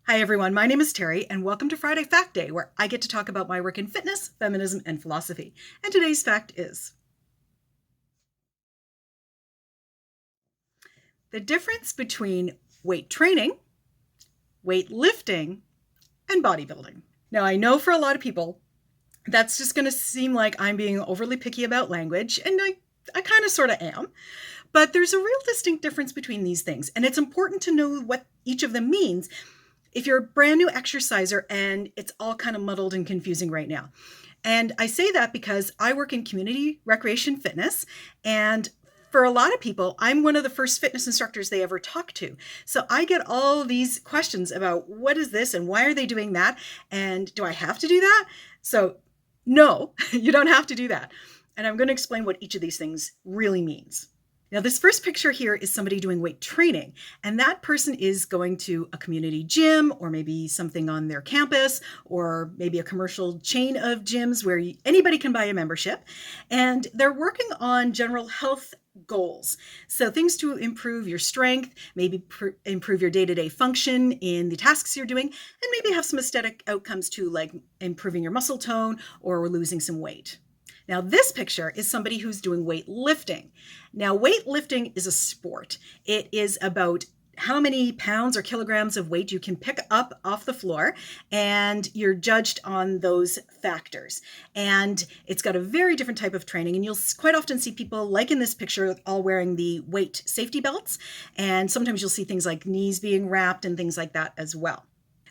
Hi everyone, my name is Terri and welcome to Friday Fact Day, where I get to talk about my work in fitness, feminism, and philosophy. And today's fact is the difference between weight training, weightlifting, and bodybuilding. Now I know for a lot of people, that's just going to seem like I'm being overly picky about language, and I kind of sort of am. But there's a real distinct difference between these things, and it's important to know what each of them means if you're a brand new exerciser and it's all kind of muddled and confusing right now. And I say that because I work in community recreation fitness, and for a lot of people, I'm one of the first fitness instructors they ever talk to. So I get all these questions about what is this and why are they doing that? And do I have to do that? So no, you don't have to do that. And I'm going to explain what each of these things really means. Now, this first picture here is somebody doing weight training, and that person is going to a community gym or maybe something on their campus or maybe a commercial chain of gyms where anybody can buy a membership, and they're working on general health goals. So things to improve your strength, maybe improve your day-to-day function in the tasks you're doing, and maybe have some aesthetic outcomes too, like improving your muscle tone or losing some weight. Now, this picture is somebody who's doing weightlifting. Now, weightlifting is a sport. It is about how many pounds or kilograms of weight you can pick up off the floor, and you're judged on those factors. And it's got a very different type of training, and you'll quite often see people, like in this picture, all wearing the weight safety belts, and sometimes you'll see things like knees being wrapped and things like that as well.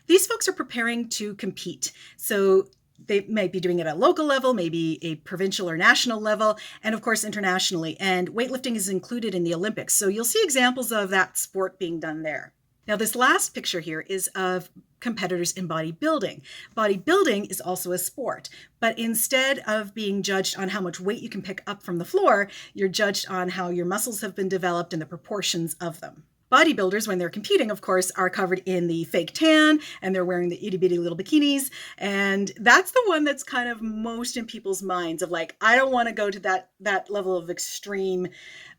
These folks are preparing to compete. So they might be doing it at a local level, maybe a provincial or national level, and of course internationally. And weightlifting is included in the Olympics. So you'll see examples of that sport being done there. Now, this last picture here is of competitors in bodybuilding. Bodybuilding is also a sport, but instead of being judged on how much weight you can pick up from the floor, you're judged on how your muscles have been developed and the proportions of them. Bodybuilders, when they're competing, of course, are covered in the fake tan and they're wearing the itty bitty little bikinis. And that's the one that's kind of most in people's minds of like, I don't want to go to that level of extreme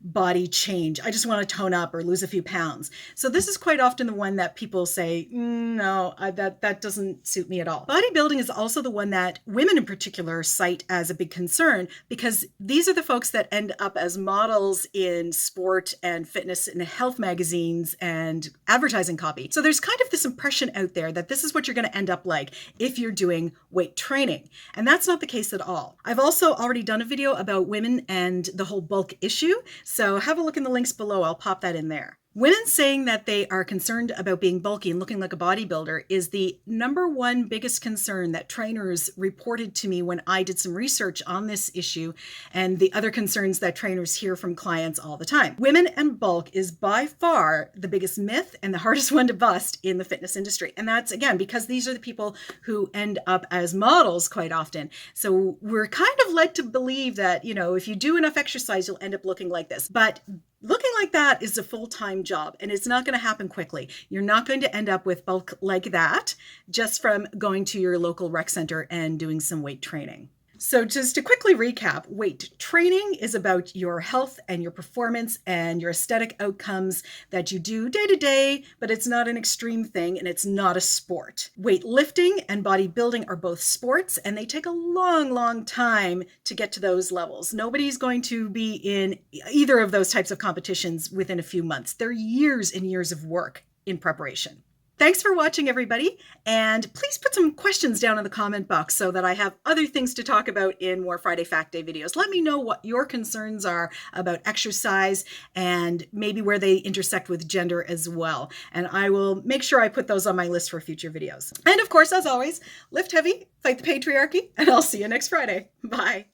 body change. I just want to tone up or lose a few pounds. So this is quite often the one that people say, no, that doesn't suit me at all. Bodybuilding is also the one that women in particular cite as a big concern, because these are the folks that end up as models in sport and fitness and health magazines and advertising copy. So there's kind of this impression out there that this is what you're going to end up like if you're doing weight training. And that's not the case at all. I've also already done a video about women and the whole bulk issue. So have a look in the links below. I'll pop that in there. Women saying that they are concerned about being bulky and looking like a bodybuilder is the number one biggest concern that trainers reported to me when I did some research on this issue, and the other concerns that trainers hear from clients all the time. Women and bulk is by far the biggest myth and the hardest one to bust in the fitness industry. And that's, again, because these are the people who end up as models quite often. So we're kind of led to believe that, if you do enough exercise, you'll end up looking like this. But looking like that is a full-time job, and it's not going to happen quickly. You're not going to end up with bulk like that just from going to your local rec center and doing some weight training. So just to quickly recap, weight training is about your health and your performance and your aesthetic outcomes that you do day to day, but it's not an extreme thing and it's not a sport. Weightlifting and bodybuilding are both sports, and they take a long, long time to get to those levels. Nobody's going to be in either of those types of competitions within a few months. They're years and years of work in preparation. Thanks for watching, everybody, and please put some questions down in the comment box so that I have other things to talk about in more Friday Fact Day videos. Let me know what your concerns are about exercise and maybe where they intersect with gender as well. And I will make sure I put those on my list for future videos. And of course, as always, lift heavy, fight the patriarchy, and I'll see you next Friday. Bye.